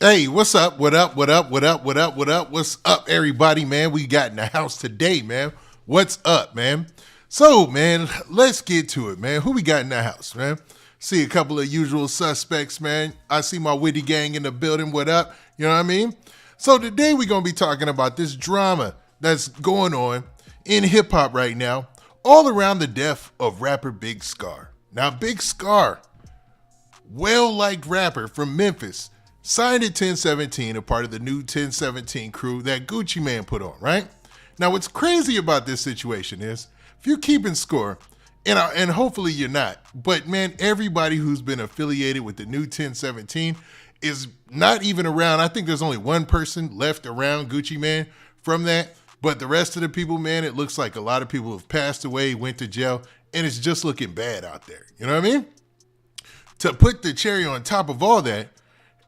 Hey, what's up? What up? What up? What up? What up? What up? What's up, everybody, man? We got in the house today, man. What's up, man? So, man, let's get to it, man. Who we got in the house, man? See a couple of usual suspects, man. I see my witty gang in the building. What up? You know what I mean? So today we're going to be talking about this drama that's going on in hip-hop right now, all around the death of rapper Big Scarr. Now, Big Scarr, well-liked rapper from Memphis, signed at 1017, a part of the new 1017 crew that Gucci Mane put on, right? Now, what's crazy about this situation is, if you're keeping score, and hopefully you're not, but man, everybody who's been affiliated with the new 1017 is not even around. I think there's only one person left around Gucci Mane from that, but the rest of the people, man, it looks like a lot of people have passed away, went to jail, and it's just looking bad out there. You know what I mean? To put the cherry on top of all that,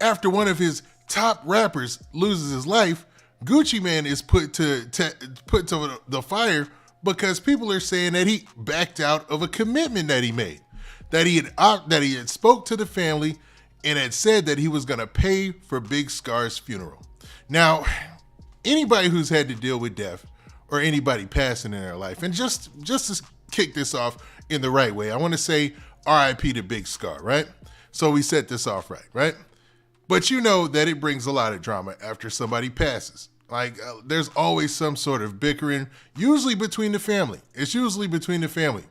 after one of his top rappers loses his life, Gucci Mane is put to the fire because people are saying that he backed out of a commitment that he made, that he had spoke to the family and had said that he was going to pay for Big Scarr's funeral. Now, anybody who's had to deal with death or anybody passing in their life, and just to kick this off in the right way, I want to say R.I.P. to Big Scarr, right? So we set this off right? But you know that it brings a lot of drama after somebody passes. Like, there's always some sort of bickering, usually between the family. It's usually between the family.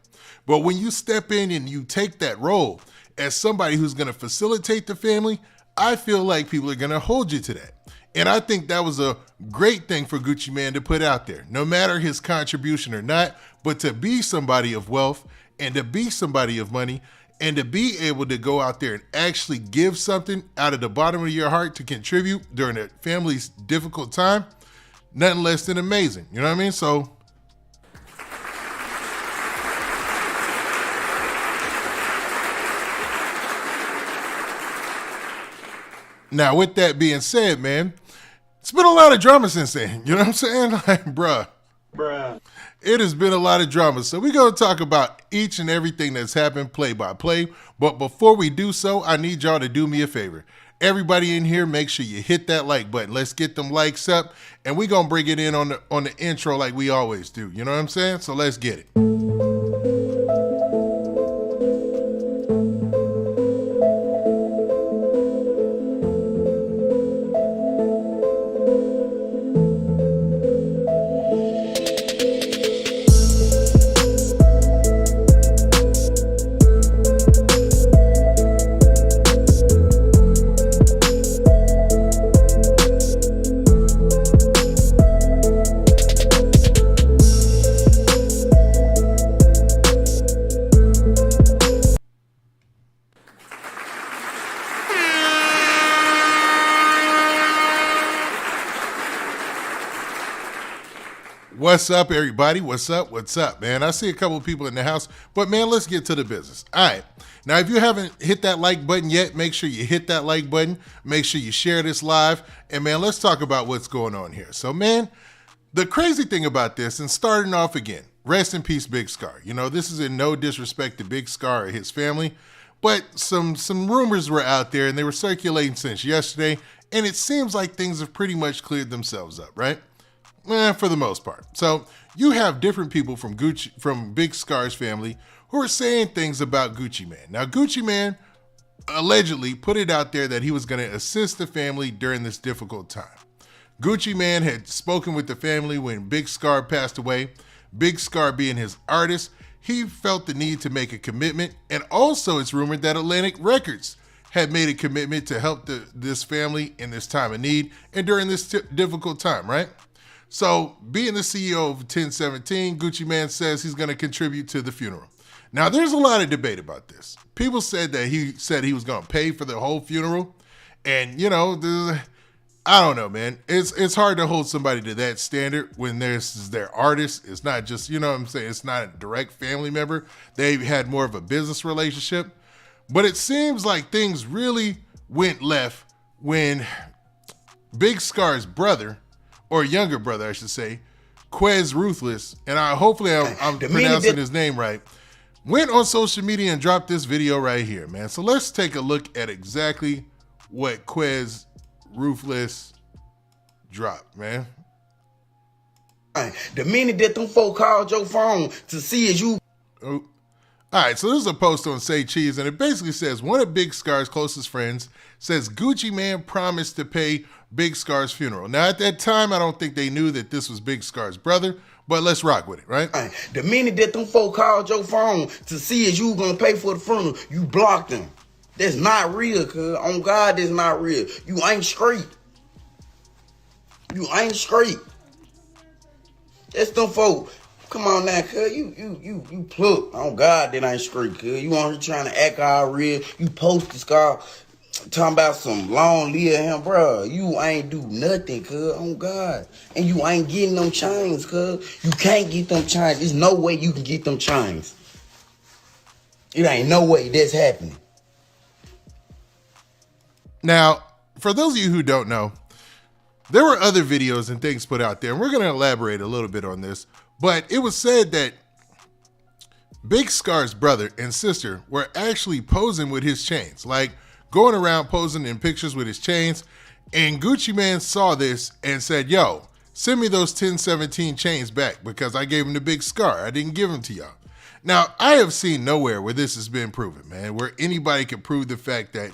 But when you step in and you take that role as somebody who's going to facilitate the family, I feel like people are going to hold you to that. And I think that was a great thing for Gucci Mane to put out there, no matter his contribution or not, but to be somebody of wealth and to be somebody of money and to be able to go out there and actually give something out of the bottom of your heart to contribute during a family's difficult time, nothing less than amazing. You know what I mean? So now with that being said, man, it's been a lot of drama since then. You know what I'm saying? Like, bruh. It has been a lot of drama. So we're going to talk about each and everything that's happened play by play. But before we do so, I need y'all to do me a favor. Everybody in here, make sure you hit that like button. Let's get them likes up. And we're going to bring it in on the intro like we always do. You know what I'm saying? So let's get it. What's up, everybody? What's up? What's up, man? I see a couple of people in the house, but man, let's get to the business. All right. Now, if you haven't hit that like button yet, make sure you hit that like button. Make sure you share this live. And man, let's talk about what's going on here. So, man, the crazy thing about this, and starting off again, rest in peace, Big Scarr. You know, this is in no disrespect to Big Scarr or his family, but some rumors were out there and they were circulating since yesterday. And it seems like things have pretty much cleared themselves up, right? For the most part. So you have different people from Big Scarr's family who are saying things about Gucci Mane. Now, Gucci Mane allegedly put it out there that he was going to assist the family during this difficult time. Gucci Mane had spoken with the family when Big Scarr passed away. Big Scarr being his artist, he felt the need to make a commitment. And also it's rumored that Atlantic Records had made a commitment to help this family in this time of need and during this difficult time, right? So, being the CEO of 1017, Gucci Mane says he's going to contribute to the funeral. Now, there's a lot of debate about this. People said that he was going to pay for the whole funeral. And, you know, I don't know, man. It's hard to hold somebody to that standard when there's their artist. It's not just, you know what I'm saying? It's not a direct family member. They had more of a business relationship. But it seems like things really went left when Big Scarr's brother, or younger brother, I should say, Quez Ruthless, and hopefully I'm pronouncing his name right, went on social media and dropped this video right here, man. So let's take a look at exactly what Quez Ruthless drop, man. The minute that them folk called your phone to see if you... Oh. All right, so this is a post on Say Cheese, and it basically says, one of Big Scarr's closest friends says Gucci Mane promised to pay Big Scarr's funeral. Now, at that time, I don't think they knew that this was Big Scarr's brother, but let's rock with it, right? The minute that them folk called your phone to see if you were going to pay for the funeral, you blocked them. That's not real, cuz. On God, that's not real. You ain't straight. You ain't straight. That's them folk. Come on now, cuz. You pluck. On God, that ain't straight, cuz. You on here trying to act all real. You post the Scarr talking about some long live him, bro. You ain't do nothing, cuz. On God. And you ain't getting them chains, cuz. You can't get them chains. There's no way you can get them chains. It ain't no way that's happening. Now, for those of you who don't know, there were other videos and things put out there, and we're going to elaborate a little bit on this, but it was said that Big Scarr's brother and sister were actually posing with his chains, like going around posing in pictures with his chains, and Gucci Mane saw this and said, yo, send me those 1017 chains back because I gave them to Big Scarr. I didn't give them to y'all. Now, I have seen nowhere where this has been proven, man, where anybody can prove the fact that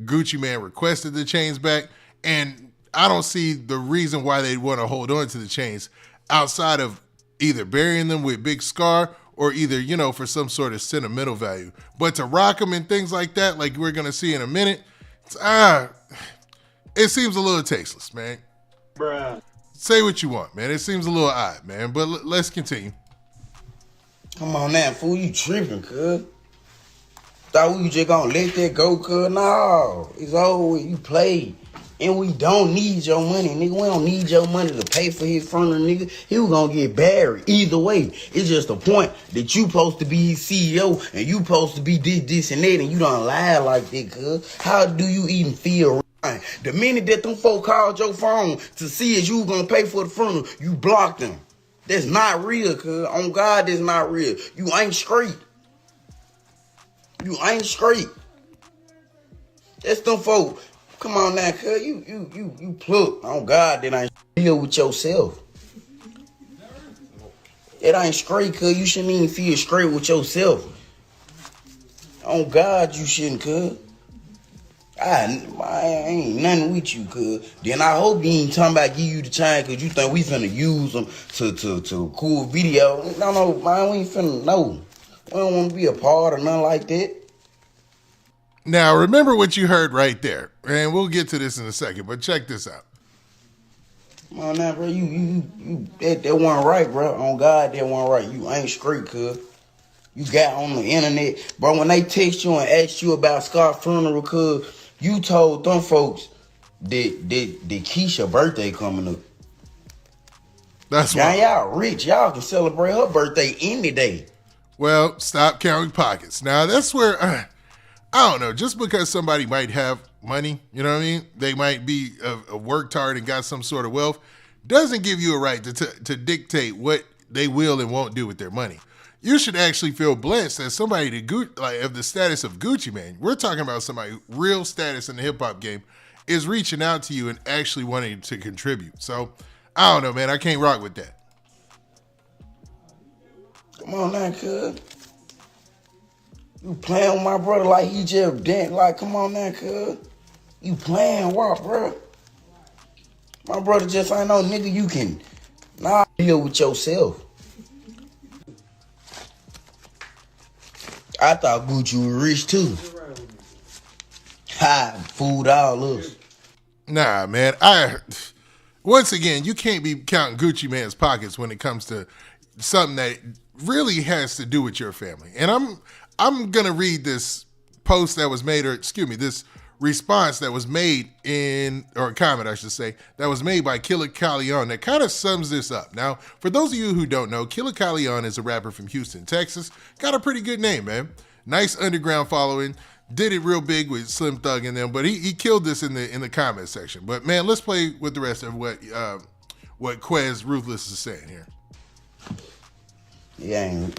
Gucci Mane requested the chains back, and I don't see the reason why they'd want to hold on to the chains outside of either burying them with Big Scarr or either, you know, for some sort of sentimental value. But to rock them and things like that, like we're going to see in a minute, it seems a little tasteless, man. Bruh. Say what you want, man. It seems a little odd, man, but let's continue. Come on now, fool. You tripping, cuz. Thought we just gonna let that go, cuz. No, it's over. You played. And we don't need your money, nigga. We don't need your money to pay for his funeral, nigga. He was gonna get buried. Either way, it's just the point that you supposed to be his CEO and you supposed to be this, and that, and you don't lie like that, cuz. How do you even feel? The minute that them folk called your phone to see if you was gonna pay for the funeral, you blocked them. That's not real, cuz. On God, that's not real. You ain't straight. You ain't straight. That's them folk. Come on now, cuz. You pluck. On God, that ain't deal with yourself. It ain't straight, cuz. You shouldn't even feel straight with yourself. On God, you shouldn't, cuz. I ain't nothing with you, cuz. Then I hope you ain't talking about give you the chain cuz you think we finna use them to a cool video. No, man, we ain't finna, no. We don't want to be a part of nothing like that. Now, remember what you heard right there, and we'll get to this in a second, but check this out. Come on now, bro. That wasn't right, bro. On God, that wasn't right. You ain't straight, cuz. You got on the internet. Bro, when they text you and ask you about Scarr funeral, cuz, you told them folks that Keisha's birthday coming up. That's now why. Y'all rich. Y'all can celebrate her birthday any day. Well, stop counting pockets. Now, that's where, I don't know, just because somebody might have money, you know what I mean? They might be worked hard and got some sort of wealth, doesn't give you a right to dictate what they will and won't do with their money. You should actually feel blessed that somebody of the status of Gucci Mane, we're talking about somebody real status in the hip hop game, is reaching out to you and actually wanting to contribute. So, I don't know, man. I can't rock with that. Come on now, cuz. You playing with my brother like he just danced. Like, come on now, cuz. You playing what, bro? My brother just ain't no nigga you can deal with yourself. I thought Gucci was rich too. Ha, fooled all us. Nah, man. Once again, you can't be counting Gucci Mane's pockets when it comes to something that really has to do with your family. And I'm gonna read this post that was made, or excuse me, this response that was made or a comment, I should say, that was made by Killer Calion that kind of sums this up. Now, for those of you who don't know, Killer Calion is a rapper from Houston, Texas. Got a pretty good name, man. Nice underground following. Did it real big with Slim Thug and them, but he killed this in the comment section. But man, let's play with the rest of what Quez Ruthless is saying here. It ain't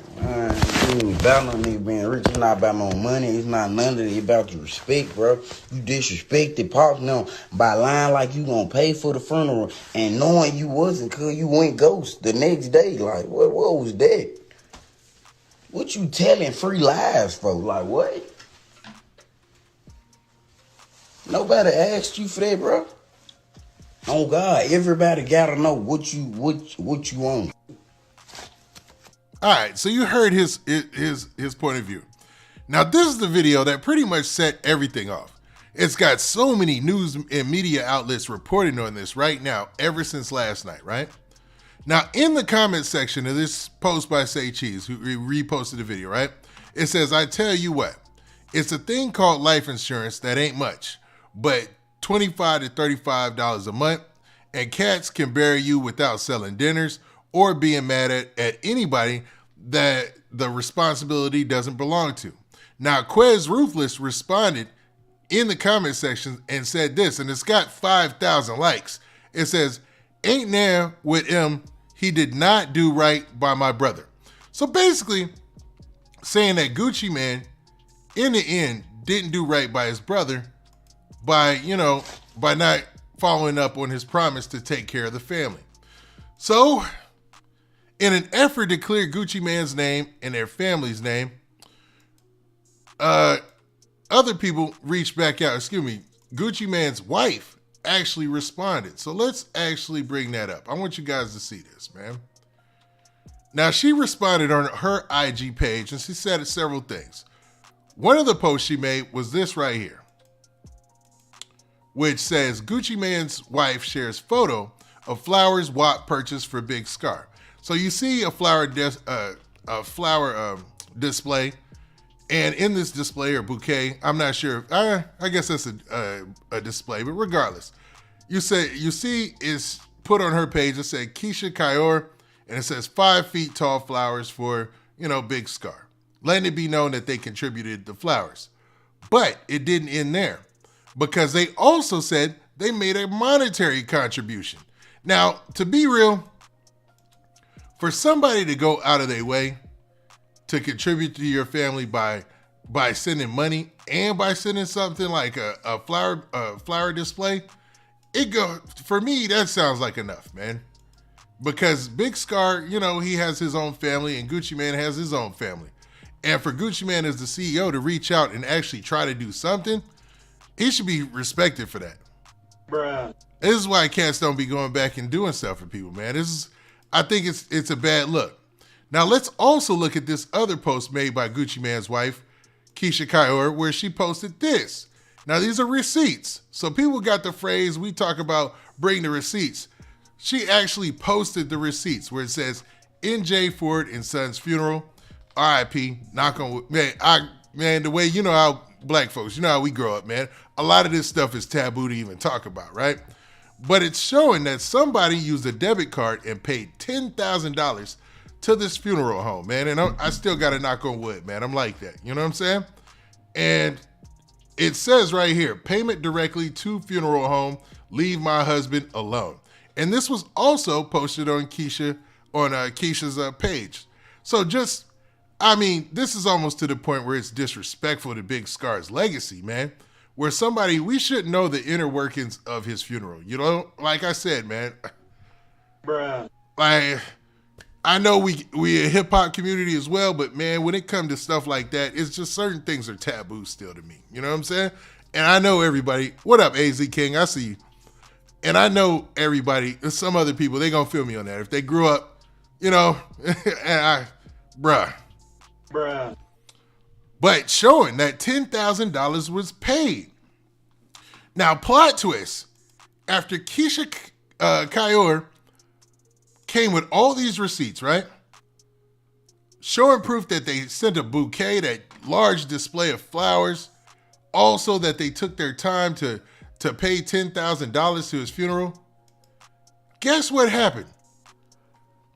about no nigga being rich. It's not about no money. It's not none of it. It's about the respect, bro. You disrespected Pops now by lying like you gonna pay for the funeral and knowing you wasn't, cause you went ghost the next day. Like, what was that? What you telling free lies for? Like, what? Nobody asked you for that, bro. Oh God, everybody gotta know what you want. All right, so you heard his point of view. Now, this is the video that pretty much set everything off. It's got so many news and media outlets reporting on this right now, ever since last night, right? Now, in the comment section of this post by Say Cheese, who reposted the video, right? It says, I tell you what, it's a thing called life insurance that ain't much, but $25 to $35 a month, and cats can bury you without selling dinners or being mad at anybody that the responsibility doesn't belong to. Now, Quez Ruthless responded in the comment section and said this, and it's got 5,000 likes. It says, ain't now with him, he did not do right by my brother. So basically saying that Gucci Man, in the end, didn't do right by his brother by not following up on his promise to take care of the family. So, in an effort to clear Gucci Man's name and their family's name, other people reached back out. Gucci Man's wife actually responded. So let's actually bring that up. I want you guys to see this, man. Now, she responded on her IG page, and she said several things. One of the posts she made was this right here, which says, Gucci Man's wife shares photo of flowers WAP purchased for Big Scarr. So you see a flower display, and in this display or bouquet, I'm not sure. I guess that's a display, but regardless, you see is put on her page. It said Keisha Kayor, and it says 5 feet tall flowers for Big Scarr, letting it be known that they contributed the flowers. But it didn't end there, because they also said they made a monetary contribution. Now, to be real, for somebody to go out of their way to contribute to your family by sending money and by sending something like a flower display, for me, that sounds like enough, man. Because Big Scarr, he has his own family, and Gucci Man has his own family. And for Gucci Man as the CEO to reach out and actually try to do something, he should be respected for that. Bruh. This is why cats don't be going back and doing stuff for people, man. I think it's a bad look. Now, let's also look at this other post made by Gucci Man's wife, Keisha Kayor, where she posted this. Now, these are receipts. So people got the phrase, we talk about bring the receipts. She actually posted the receipts where it says, N.J. Ford and Son's funeral, R.I.P., knock on wood. Man, the way, how black folks, how we grow up, man. A lot of this stuff is taboo to even talk about, right? But it's showing that somebody used a debit card and paid $10,000 to this funeral home, man. And I still got to knock on wood, man. I'm like that. You know what I'm saying? And it says right here, payment directly to funeral home, leave my husband alone. And this was also posted on Keisha's page. So this is almost to the point where it's disrespectful to Big Scarr's legacy, man. Where we should know the inner workings of his funeral. Like I said, man. Bruh. I know we a hip hop community as well, but man, when it comes to stuff like that, it's just certain things are taboo still to me. You know what I'm saying? And I know everybody. What up, AZ King? I see you. And I know everybody, some other people, they gonna feel me on that. If they grew up, bruh. But showing that $10,000 was paid. Now, plot twist. After Keisha Kayor came with all these receipts, right? Showing proof that they sent a bouquet, that large display of flowers. Also that they took their time to pay $10,000 to his funeral. Guess what happened?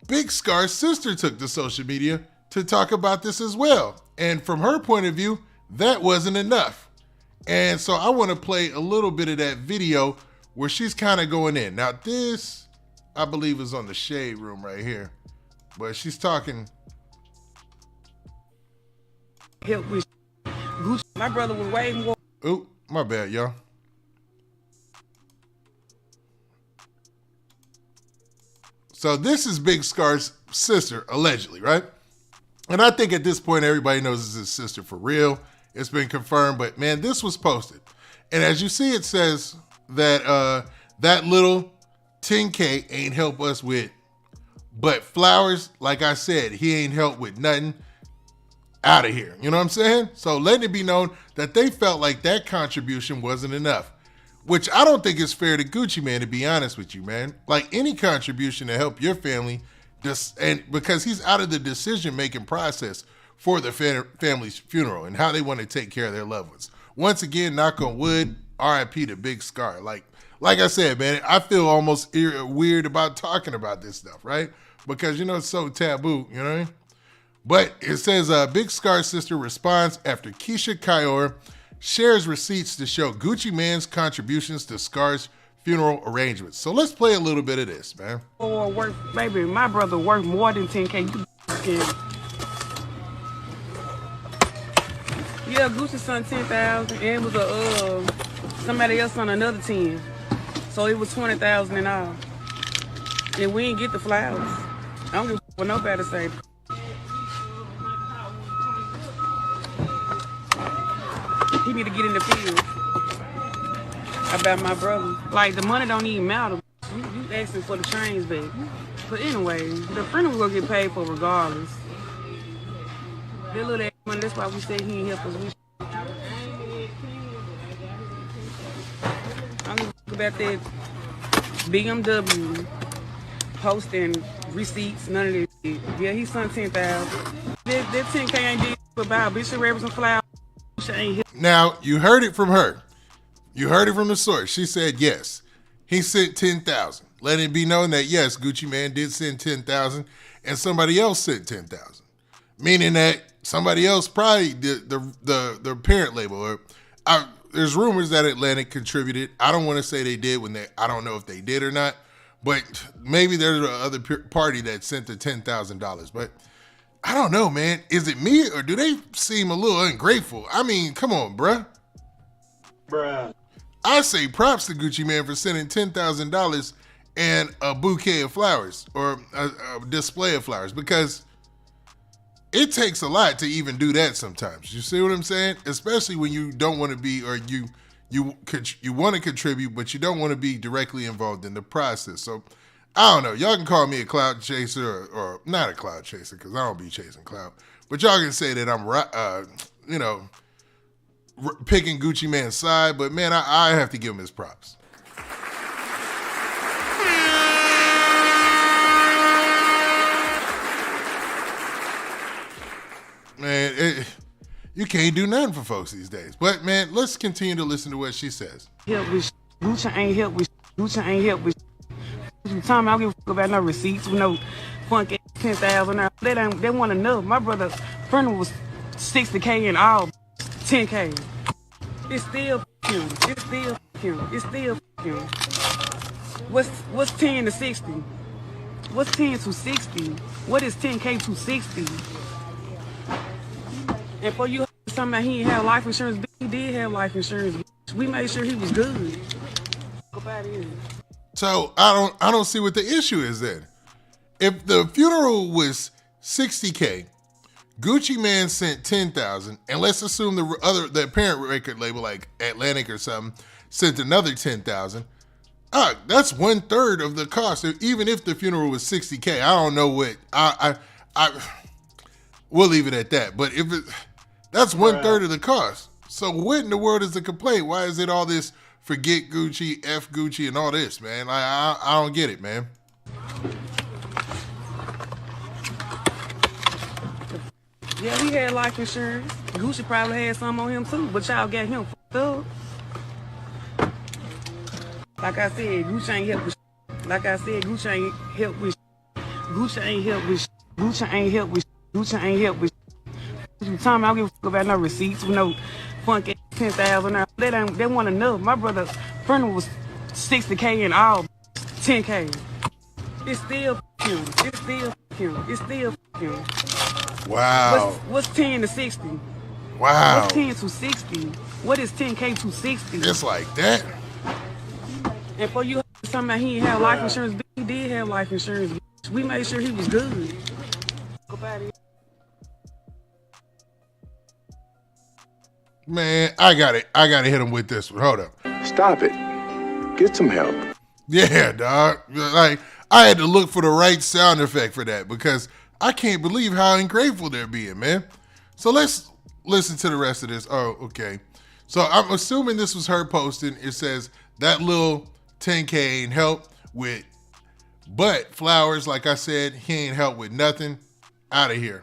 Big Scarr's sister took to social media to talk about this as well. And from her point of view, that wasn't enough. And so I want to play a little bit of that video where she's kind of going in. Now this, I believe, is on the Shade Room right here. But she's talking help with Gucci. My brother was way more. Oop, my bad, y'all. So this is Big Scar's sister, allegedly, right? And I think at this point, everybody knows it's his sister for real. It's been confirmed, but man, this was posted. And as you see, it says that that little 10K ain't help us with, but Flowers, like I said, he ain't helped with nothing. Out of here. You know what I'm saying? So letting it be known that they felt like that contribution wasn't enough, which I don't think is fair to Gucci Mane, to be honest with you, man. Like any contribution to help your family, just and because he's out of the decision-making process for the family's funeral and how they want to take care of their loved ones. Once again, knock on wood, RIP to Big Scarr. Like I said, man, I feel almost weird about talking about this stuff, right? Because, you know, it's so taboo, you know what I mean? But it says Big Scarr's sister responds after Keisha Kayor shares receipts to show Gucci Mane's contributions to Scarr's funeral arrangements. So let's play a little bit of this, man. Baby, my brother worked more than 10K. Yeah, Gucci son 10,000, and it was somebody else on another 10. So it was 20,000 in all. And we didn't get the flowers. I don't give a what nobody say. He need to get in the field about my brother. Like, the money don't even matter. You asking for the trains back. But anyway, the funeral will get paid for regardless. That little ass money, that's why we say he ain't help us. I'm gonna talk about that BMW posting receipts, none of this shit. Yeah, he sent 10,000. That 10K ain't did about bitch should wear some flowers. Now, you heard it from her. You heard it from the source. She said, yes, he sent 10,000. Let it be known that, yes, Gucci Mane did send 10,000 and somebody else sent 10,000. Meaning that somebody else probably did the parent label. Or there's rumors that Atlantic contributed. I don't want to say they did I don't know if they did or not. But maybe there's another party that sent the $10,000. But I don't know, man. Is it me or do they seem a little ungrateful? I mean, come on, bruh. I say props to Gucci Mane for sending $10,000 and a bouquet of flowers or a display of flowers because it takes a lot to even do that sometimes. You see what I'm saying? Especially when you don't want to be or you want to contribute, but you don't want to be directly involved in the process. So I don't know. Y'all can call me a cloud chaser or not a cloud chaser because I don't be chasing cloud. But y'all can say that I'm, picking Gucci Mane's side. But, man, I have to give him his props. Man, you can't do nothing for folks these days. But, man, let's continue to listen to what she says. Help with Gucci ain't help with Gucci ain't help with time I don't give a fuck about no receipts with no funky 10,000. They want to know. My brother funeral was 60K in all, 10K. It's still him. It's still him. It's still him. What's 10 to 60? What's 10 to 60? What is 10K to 60? And for you talking about he didn't have life insurance, he did have life insurance. We made sure he was good. So I don't see what the issue is then. If the funeral was 60K, Gucci Mane sent 10,000, and let's assume the parent record label like Atlantic or something sent another 10,000. That's 1/3 of the cost. Even if the funeral was 60K, I don't know what we'll leave it at that. But if that's 1/3 of the cost. So what in the world is the complaint? Why is it all this forget Gucci, F Gucci, and all this, man? I don't get it, man. Yeah, he had life insurance. Gucci probably had some on him too, but y'all got him fucked up. Like I said, Gucci ain't help with. Like I said, Gucci ain't help with. Gucci ain't help with. Gucci ain't help with. Gucci ain't help with. Time I don't give a fuck about no receipts with no funky 10,000. They want to know. My brother funeral was 60K in all, 10K. It's still him. It's still him. It's still him. Wow. What's 10 to 60? Wow. What's 10 to 60? What is 10K to 60? It's like that. And for you talking about he didn't have life insurance, he did have life insurance. We made sure he was good. Man, I got it. I got to hit him with this one. Hold up. Stop it. Get some help. Yeah, dog. Like, I had to look for the right sound effect for that because I can't believe how ungrateful they're being, man. So let's listen to the rest of this. Oh, okay. So I'm assuming this was her posting. It says that little 10K ain't help with but flowers. Like I said, he ain't help with nothing. Out of here.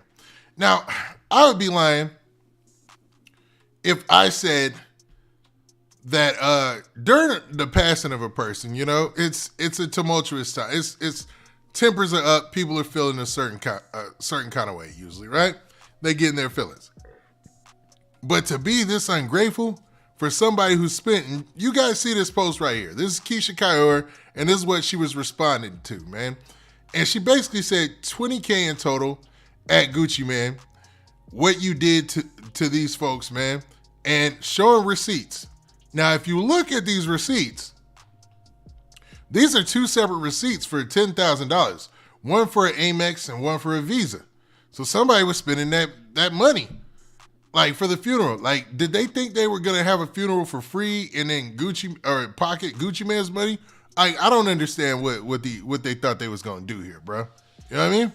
Now, I would be lying if I said that during the passing of a person, you know, it's a tumultuous time. It's tempers are up. People are feeling a certain kind of way usually, right? They get in their feelings. But to be this ungrateful for somebody who spent, and you guys see this post right here. This is Keisha Kaior, and this is what she was responding to, man. And she basically said 20K in total at Gucci Mane, what you did to these folks, man, and showing receipts. Now, if you look at these receipts, these are two separate receipts for $10,000, one for an Amex and one for a Visa. So somebody was spending that money, like for the funeral. Like, did they think they were gonna have a funeral for free and then Gucci or pocket Gucci Mane's money? I don't understand what they thought they was gonna do here, bro. You know what I mean?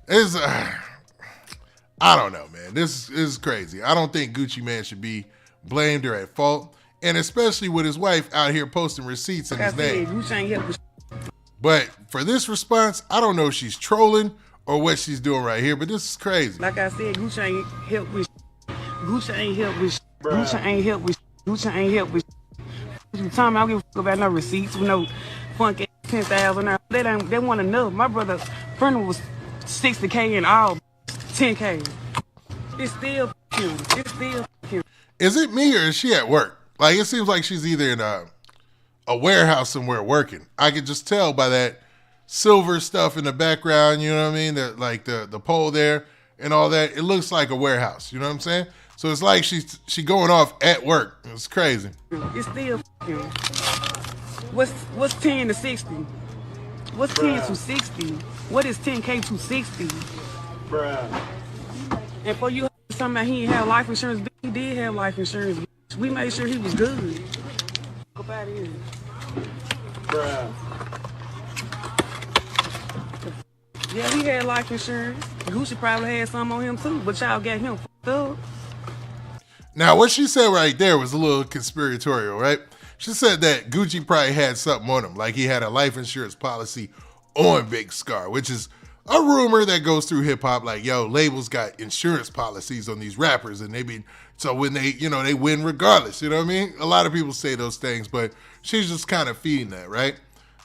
It's I don't know, man. This is crazy. I don't think Gucci Mane should be blamed or at fault, and especially with his wife out here posting receipts in his name. But for this response, I don't know if she's trolling or what she's doing right here, but this is crazy. Like I said, Gucci ain't help with Gucci ain't help with Gucci ain't help with Gucci ain't help with you time I don't give a fuck about no receipts with no funky 10,000. They want enough. My brother's funeral was 60K and all 10K. It's still him. It's still him. Is it me or is she at work? Like, it seems like she's either in a warehouse somewhere working. I could just tell by that silver stuff in the background, you know what I mean? Like the pole there and all that. It looks like a warehouse, you know what I'm saying? So it's like she going off at work. It's crazy. It's still him. What's 10 to 60? What's 10 to 60? What is 10K to 60? Bruh. And for you talking about he didn't have life insurance, he did have life insurance. We made sure he was good. Go out of here. Bruh. Yeah, he had life insurance. Gucci probably had some on him too, but y'all got him fucked up. Now, what she said right there was a little conspiratorial, right? She said that Gucci probably had something on him, like he had a life insurance policy on Big Scarr, which is a rumor that goes through hip hop. Like, yo, labels got insurance policies on these rappers, and so when they, they win regardless. You know what I mean? A lot of people say those things, but she's just kind of feeding that, right?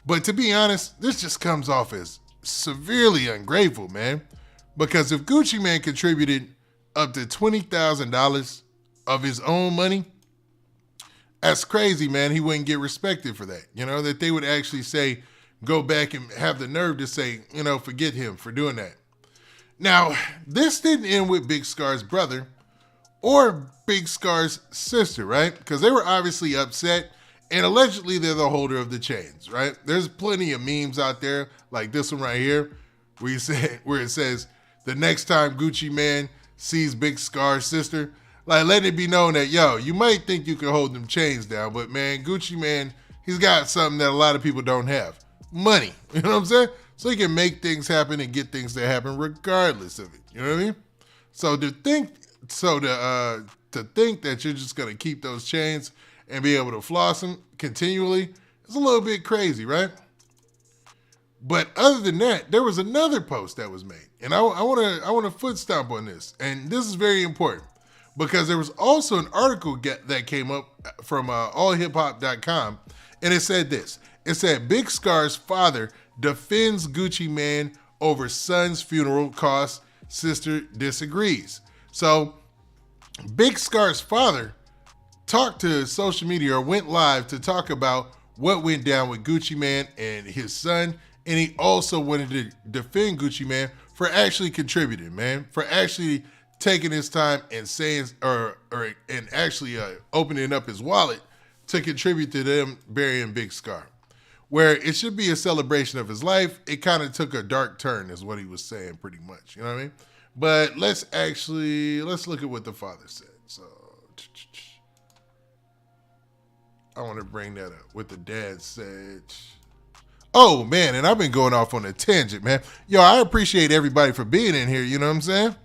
But to be honest, this just comes off as severely ungrateful, man. Because if Gucci Mane contributed up to $20,000 of his own money, that's crazy, man. He wouldn't get respected for that. That they would actually say, go back and have the nerve to say, forget him for doing that. Now, this didn't end with Big Scarr's brother or Big Scarr's sister, right? Because they were obviously upset, and allegedly they're the holder of the chains, right? There's plenty of memes out there, like this one right here, where it says, the next time Gucci Mane sees Big Scarr's sister, like, let it be known that, yo, you might think you can hold them chains down, but man, Gucci Mane, he's got something that a lot of people don't have. Money. You know what I'm saying? So he can make things happen and get things to happen regardless of it. You know what I mean? So to think that you're just gonna keep those chains and be able to floss them continually is a little bit crazy, right? But other than that, there was another post that was made, and I want to foot stomp on this, and this is very important because there was also an article that came up from allhiphop.com, and it said this. It said Big Scarr's father defends Gucci Mane over son's funeral costs. Sister disagrees. So Big Scarr's father talked to social media or went live to talk about what went down with Gucci Mane and his son. And he also wanted to defend Gucci Mane for actually contributing, man, for actually taking his time and saying, and actually opening up his wallet to contribute to them burying Big Scarr. Where it should be a celebration of his life, it kind of took a dark turn, is what he was saying, pretty much. You know what I mean? But let's look at what the father said. So I want to bring that up. What the dad said. Oh, man, and I've been going off on a tangent, man. Yo, I appreciate everybody for being in here, you know what I'm saying?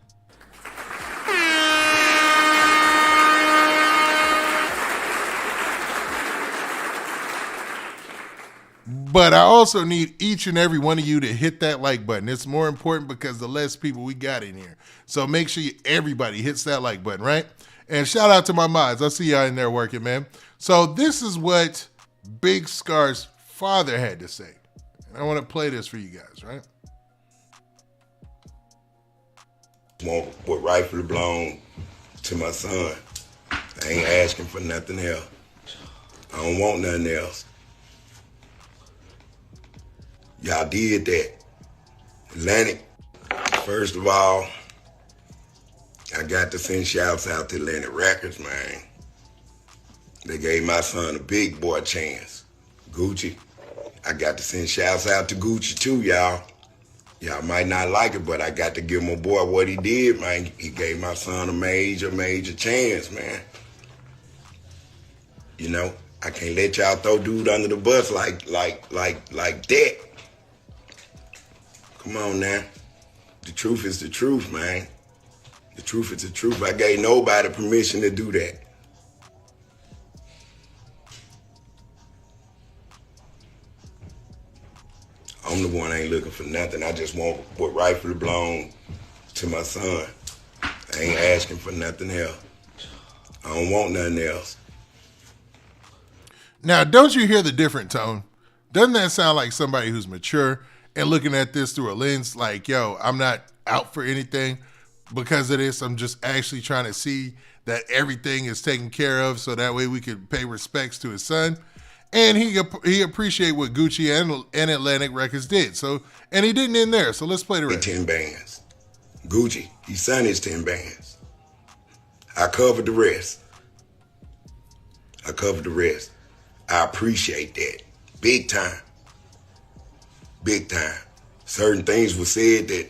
But I also need each and every one of you to hit that like button. It's more important because the less people we got in here. So make sure everybody hits that like button, right? And shout out to my mods. I see y'all in there working, man. So this is what Big Scarr's father had to say. And I want to play this for you guys, right? What rightfully belong to my son. I ain't asking for nothing else. I don't want nothing else. Y'all did that. Atlantic, first of all, I got to send shouts out to Atlantic Records, man. They gave my son a big boy chance. Gucci, I got to send shouts out to Gucci too, y'all. Y'all might not like it, but I got to give my boy what he did, man. He gave my son a major chance, man. You know, I can't let y'all throw dude under the bus like that. Come on now. The truth is the truth, man. The truth is the truth. I gave nobody permission to do that. I'm the one ain't looking for nothing. I just want what rightfully belong to my son. I ain't asking for nothing else. I don't want nothing else. Now, don't you hear the different tone? Doesn't that sound like somebody who's mature and looking at this through a lens like, yo, I'm not out for anything because of this. I'm just actually trying to see that everything is taken care of so that way we can pay respects to his son. And he appreciate what Gucci and Atlantic Records did. So, and he didn't end there. So let's play the rest. 10 bands. Gucci, he signed his 10 bands. I covered the rest. I appreciate that. Big time. Big time. Certain things were said that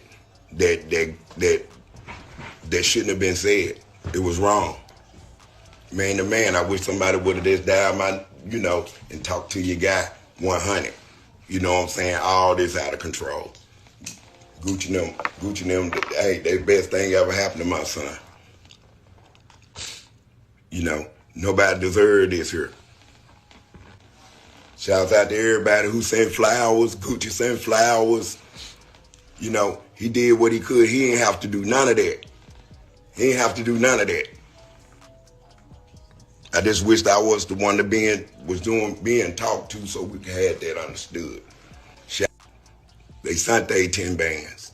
shouldn't have been said. It was wrong. Man to man, I wish somebody would have just dialed my, and talked to your guy 100. You know what I'm saying? All this out of control. Gucci them, hey, they best thing ever happened to my son. Nobody deserved this here. Shouts out to everybody who sent flowers. Gucci sent flowers. He did what he could. He didn't have to do none of that. I just wished I was the one that being talked to so we could have that understood. They sent their 10 bands.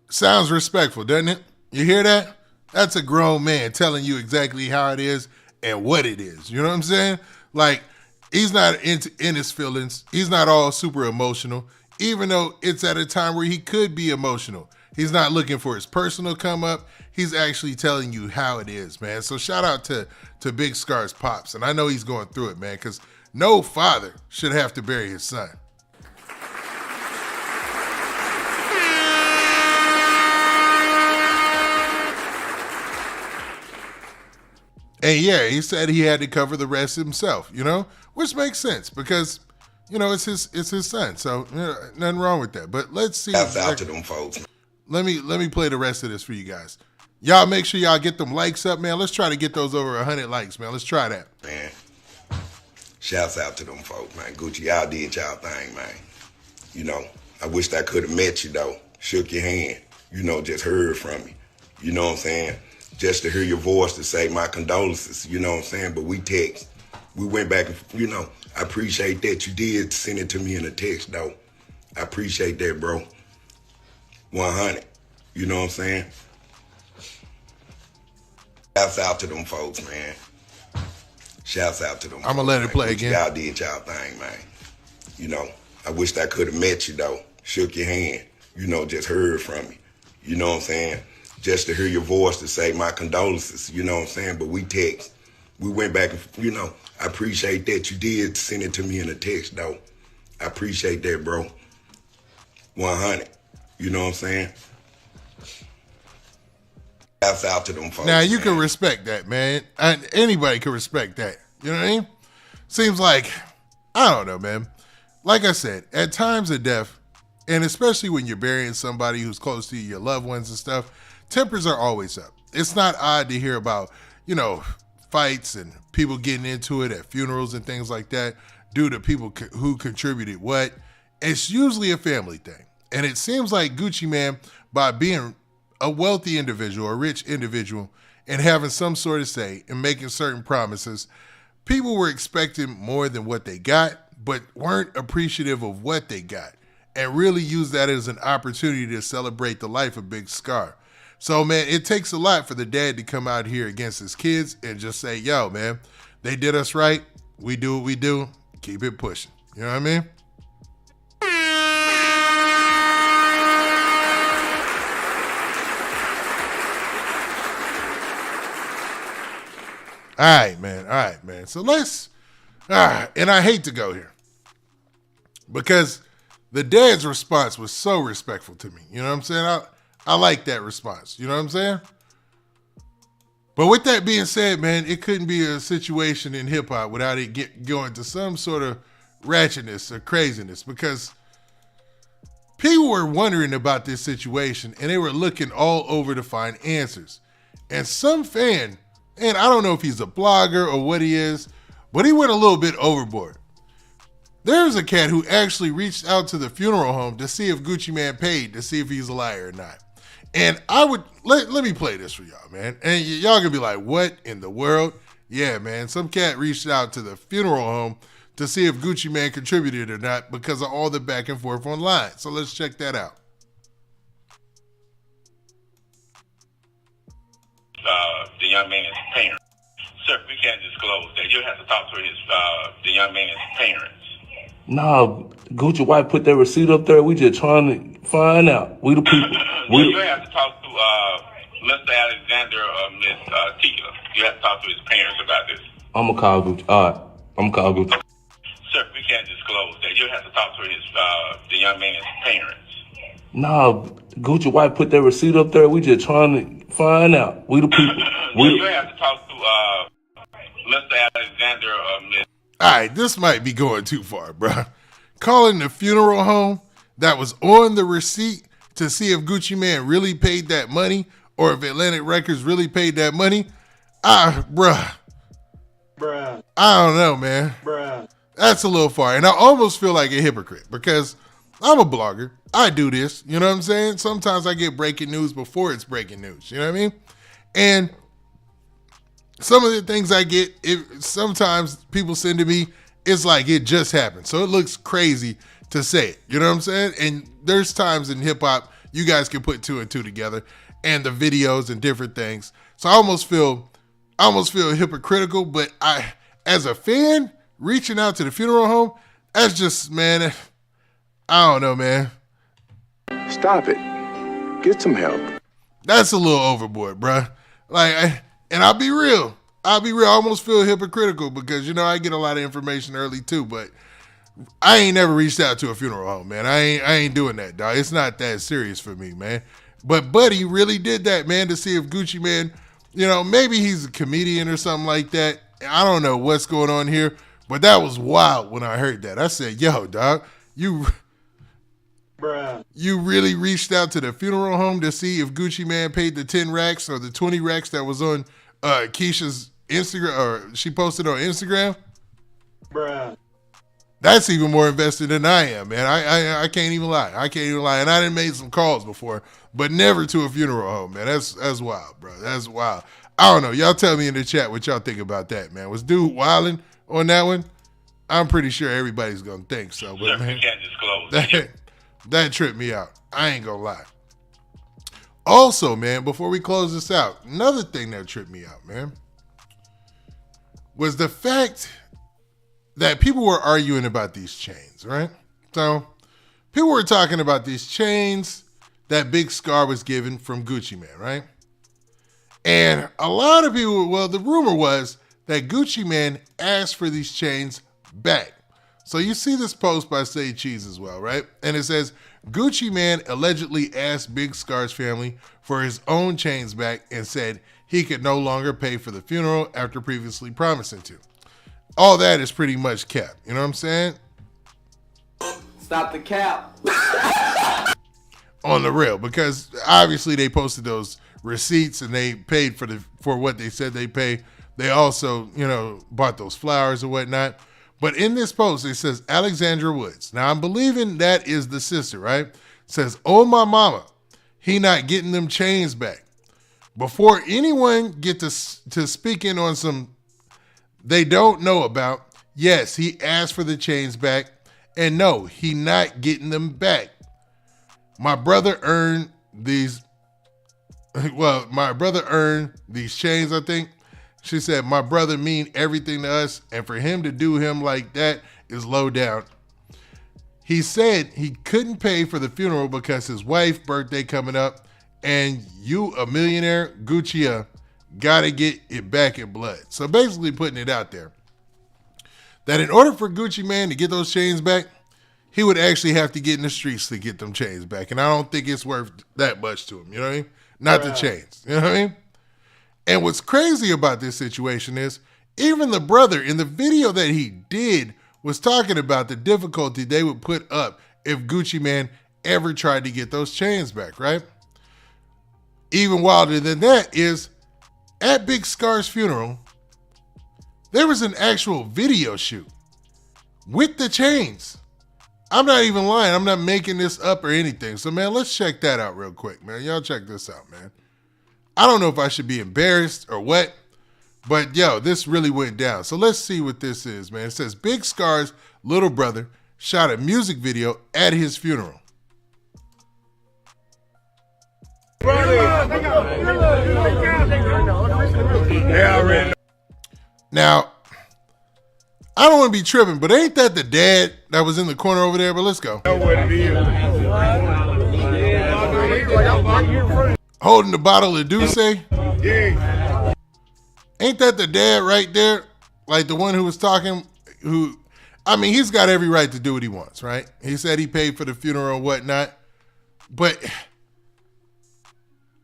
Sounds respectful, doesn't it? You hear that? That's a grown man telling you exactly how it is and what it is. You know what I'm saying? Like, he's not in his feelings. He's not all super emotional, even though it's at a time where he could be emotional. He's not looking for his personal come up. He's actually telling you how it is, man. So shout out to Big Scarr's pops. And I know he's going through it, man, because no father should have to bury his son. And yeah, he said he had to cover the rest himself, which makes sense because, it's his son. So nothing wrong with that. But let's see. Shouts out to them folks. Let me play the rest of this for you guys. Y'all make sure y'all get them likes up, man. Let's try to get those over 100 likes, man. Let's try that. Man, shouts out to them folks, man. Gucci, y'all did y'all thing, man. I wished I could have met you, though. Shook your hand. Just heard from you. You know what I'm saying? Just to hear your voice to say my condolences, you know what I'm saying? But we text. We went back and, I appreciate that. You did send it to me in a text, though. I appreciate that, bro. 100. You know what I'm saying? Shouts out to them folks, man. Shouts out to them. I'm going to let it play again. Y'all did y'all thing, man. I wished I could have met you, though. Shook your hand. Just heard from you. You know what I'm saying? just to hear your voice to say my condolences. You know what I'm saying? But we text. We went back and, I appreciate that. You did send it to me in a text, though. I appreciate that, bro. 100. You know what I'm saying? That's out to them folks. Now, you man. can respect that, man. Anybody can respect that. You know what I mean? Seems like, I don't know, man. Like I said, at times of death, and especially when you're burying somebody who's close to you, your loved ones and stuff, tempers are always up. It's not odd to hear about, fights and people getting into it at funerals and things like that due to people who contributed what. It's usually a family thing. And it seems like Gucci Mane, by being a wealthy individual, a rich individual, and having some sort of say and making certain promises, people were expecting more than what they got, but weren't appreciative of what they got, and really used that as an opportunity to celebrate the life of Big Scarr. So, man, it takes a lot for the dad to come out here against his kids and just say, yo, man, they did us right. We do what we do. Keep it pushing. You know what I mean? All right, man. So and I hate to go here because the dad's response was so respectful to me. You know what I'm saying? I like that response. You know what I'm saying? But with that being said, man, it couldn't be a situation in hip hop without it going to some sort of ratchetness or craziness, because people were wondering about this situation and they were looking all over to find answers. And some fan, and I don't know if he's a blogger or what he is, but he went a little bit overboard. There's a cat who actually reached out to the funeral home to see if Gucci Mane paid, to see if he's a liar or not. And I would, let me play this for y'all, man. And y'all gonna be like, what in the world? Yeah, man, some cat reached out to the funeral home to see if Gucci Mane contributed or not because of all the back and forth online. So let's check that out. The young man's parents. Sir, we can't disclose that. You'll have to talk to the young man's parents. Nah, Gucci White put that receipt up there. We just trying to find out. We the people. You have to talk to Mr. Alexander or Miss Tika. You have to talk to his parents about this. I'm gonna call Gucci. All right, I'm gonna call Gucci. Sir, we can't disclose that. You'll have to talk to the young man's parents. Nah, Gucci White put that receipt up there. We just trying to find out. We the people. You have to talk to Mr. Alexander or Miss. All right, this might be going too far, bro. Calling the funeral home that was on the receipt to see if Gucci Mane really paid that money or if Atlantic Records really paid that money. Bruh. I don't know, man. That's a little far. And I almost feel like a hypocrite because I'm a blogger. I do this. You know what I'm saying? Sometimes I get breaking news before it's breaking news. You know what I mean? And some of the things I get, sometimes people send to me, it's like it just happened. So it looks crazy to say it. You know what I'm saying? And there's times in hip hop, you guys can put two and two together and the videos and different things. So I almost feel hypocritical, but as a fan, reaching out to the funeral home, that's just, man, I don't know, man. Stop it. Get some help. That's a little overboard, bruh. And I'll be real. I almost feel hypocritical because, I get a lot of information early too, but I ain't never reached out to a funeral home, man. I ain't doing that, dog. It's not that serious for me, man. But Buddy really did that, man, to see if Gucci Mane, maybe he's a comedian or something like that. I don't know what's going on here, but that was wild when I heard that. I said, yo, dog, you really reached out to the funeral home to see if Gucci Mane paid the 10 racks or the 20 racks that was on Keisha's Instagram, or she posted on Instagram? That's even more invested than I am, man. I can't even lie. And I done made some calls before, but never to a funeral home, man. That's wild, bro. That's wild. I don't know. Y'all tell me in the chat what y'all think about that, man. Was dude wilding on that one? I'm pretty sure everybody's gonna think so, but man, we can't disclose that tripped me out. I ain't gonna lie. Also, man, before we close this out, another thing that tripped me out, man, was the fact that people were arguing about these chains, right? So people were talking about these chains that Big Scarr was given from Gucci Mane, right? And a lot of people, well, the rumor was that Gucci Mane asked for these chains back. So you see this post by Say Cheese as well, right? And it says, Gucci Mane allegedly asked Big Scarr's family for his own chains back and said he could no longer pay for the funeral after previously promising to. All that is pretty much cap. You know what I'm saying? Stop the cap. On the real, because obviously they posted those receipts and they paid for what they said they pay. They also, bought those flowers and whatnot. But in this post, it says Alexandra Woods. Now I'm believing that is the sister, right? It says, oh my mama, he not getting them chains back. Before anyone get to speaking on some they don't know about, yes, he asked for the chains back, and no, he not getting them back. My brother earned these, chains, I think. She said, my brother mean everything to us, and for him to do him like that is low down. He said he couldn't pay for the funeral because his wife's birthday coming up, and you, a millionaire, Gucci, gotta get it back in blood. So basically putting it out there that in order for Gucci Mane to get those chains back, he would actually have to get in the streets to get them chains back. And I don't think it's worth that much to him. You know what I mean? Not the chains. You know what I mean? And what's crazy about this situation is even the brother in the video that he did was talking about the difficulty they would put up if Gucci Mane ever tried to get those chains back, right? Even wilder than that is at Big Scarr's funeral, there was an actual video shoot with the chains. I'm not even lying. I'm not making this up or anything. So, man, let's check that out real quick, man. Y'all check this out, man. I don't know if I should be embarrassed or what, but, yo, this really went down. So let's see what this is, man. It says Big Scarr's little brother shot a music video at his funeral. Now, I don't want to be tripping, but ain't that the dad that was in the corner over there? But let's go. Holding the bottle of Douce. Yeah. Ain't that the dad right there? Like the one who was talking, he's got every right to do what he wants, right? He said he paid for the funeral and whatnot. But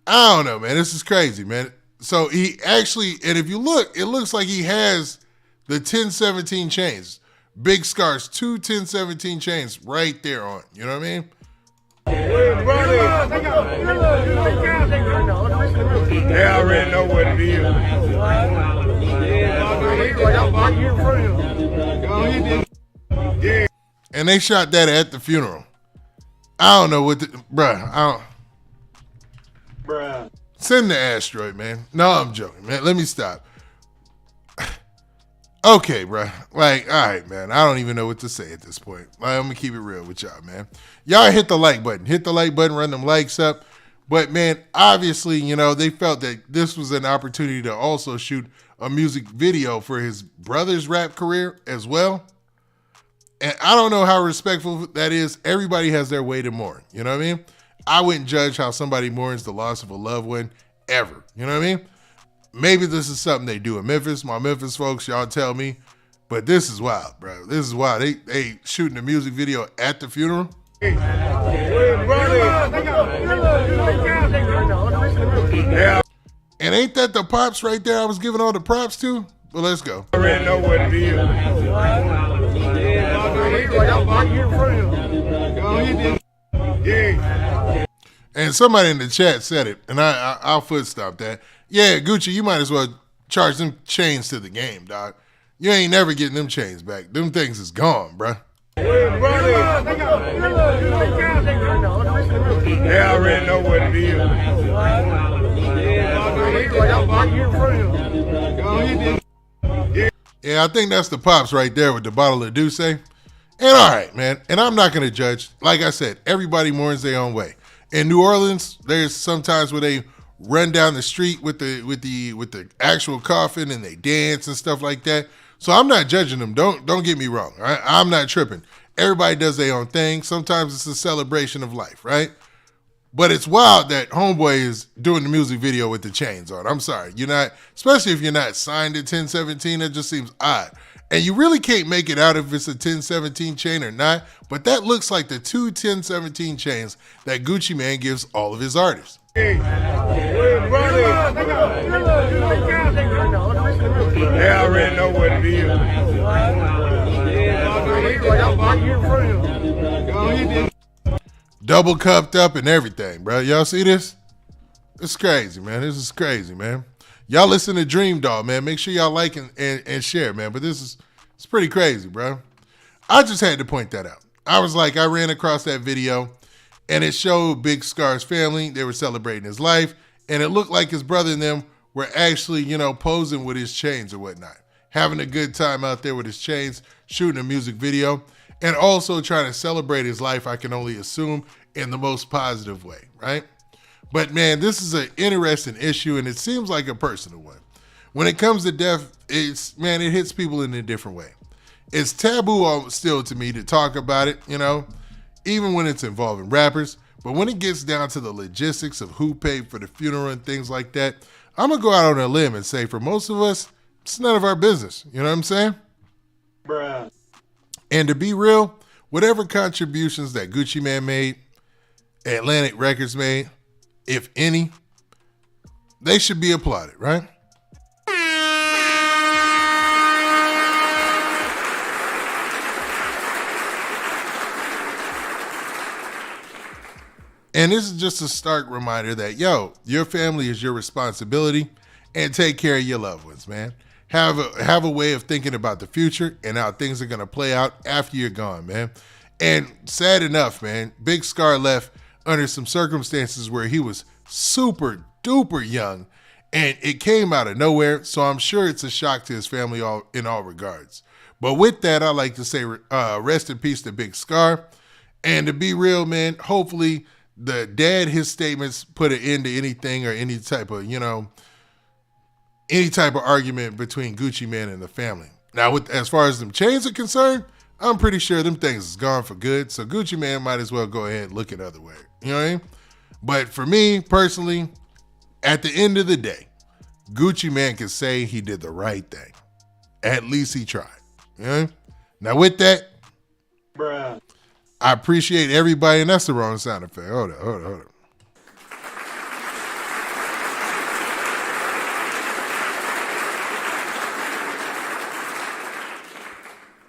I don't know, man. This is crazy, man. So he actually, and if you look, it looks like he has the 1017 chains. Big Scarr's 2 1017 chains right there on. You know what I mean? They already know what it is. And they shot that at the funeral. I don't know what Send the asteroid, man. No, I'm joking, man. Let me stop. Okay, bro. Like, all right, man. I don't even know what to say at this point. I'm going to keep it real with y'all, man. Y'all hit the like button. Hit the like button, run them likes up. But, man, obviously, they felt that this was an opportunity to also shoot a music video for his brother's rap career as well. And I don't know how respectful that is. Everybody has their way to mourn. You know what I mean? I wouldn't judge how somebody mourns the loss of a loved one ever. You know what I mean? Maybe this is something they do in Memphis. My Memphis folks, y'all tell me. But this is wild, bro. This is wild. They shooting a music video at the funeral. And ain't that the pops right there I was giving all the props to? Well, let's go. I already know what it is. And somebody in the chat said it, and I'll foot stomp that. Yeah, Gucci, you might as well charge them chains to the game, dog. You ain't never getting them chains back. Them things is gone, bruh. They already know what it is. Yeah, I think that's the pops right there with the bottle of Douce. And all right, man. And I'm not gonna judge. Like I said, everybody mourns their own way. In New Orleans, there's sometimes where they run down the street with the actual coffin and they dance and stuff like that. So I'm not judging them. Don't get me wrong. Right? I'm not tripping. Everybody does their own thing. Sometimes it's a celebration of life, right? But it's wild that Homeboy is doing the music video with the chains on. I'm sorry. You're not, especially if you're not signed to 1017, that just seems odd. And you really can't make it out if it's a 1017 chain or not, but that looks like the two 1017 chains that Gucci Mane gives all of his artists. Yeah, I already know what it is. Double cupped up and everything, bro. Y'all see this? It's crazy, man. This is crazy, man. Y'all listen to Dream Doll, man. Make sure y'all like and share, man. But it's pretty crazy, bro. I just had to point that out. I was like, I ran across that video, and it showed Big Scarr's family. They were celebrating his life, and it looked like his brother and them were actually, posing with his chains or whatnot, having a good time out there with his chains, shooting a music video, and also trying to celebrate his life, I can only assume, in the most positive way, right? But man, this is an interesting issue, and it seems like a personal one. When it comes to death, it hits people in a different way. It's taboo still to me to talk about it, even when it's involving rappers. But when it gets down to the logistics of who paid for the funeral and things like that, I'm going to go out on a limb and say for most of us, it's none of our business. You know what I'm saying? Bruh. And to be real, whatever contributions that Gucci Mane made, Atlantic Records made, if any, they should be applauded, right? And this is just a stark reminder that, your family is your responsibility, and take care of your loved ones, man. Have a way of thinking about the future and how things are going to play out after you're gone, man. And sad enough, man, Big Scarr left under some circumstances where he was super duper young, and it came out of nowhere. So I'm sure it's a shock to his family in all regards. But with that, I like to say rest in peace to Big Scarr. And to be real, man, hopefully his statements put an end to anything or any type of argument between Gucci Mane and the family. Now, as far as them chains are concerned, I'm pretty sure them things is gone for good. So Gucci Mane might as well go ahead and look at other way. You know what I mean? But for me personally, at the end of the day, Gucci Mane can say he did the right thing. At least he tried. You know? Now with that, Bruh. I appreciate everybody, and that's the wrong sound effect. Hold on.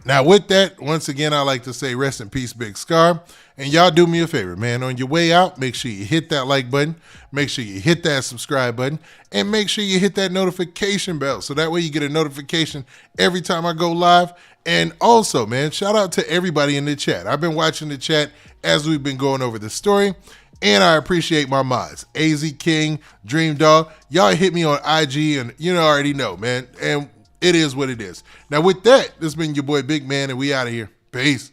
Now, with that, once again, I like to say rest in peace, Big Scarr. And y'all do me a favor, man. On your way out, make sure you hit that like button. Make sure you hit that subscribe button. And make sure you hit that notification bell. So that way you get a notification every time I go live. And also, man, shout out to everybody in the chat. I've been watching the chat as we've been going over the story. And I appreciate my mods. AZ King, Dream Dog. Y'all hit me on IG and you already know, man. And it is what it is. Now with that, this has been your boy Big Man, and we out of here. Peace.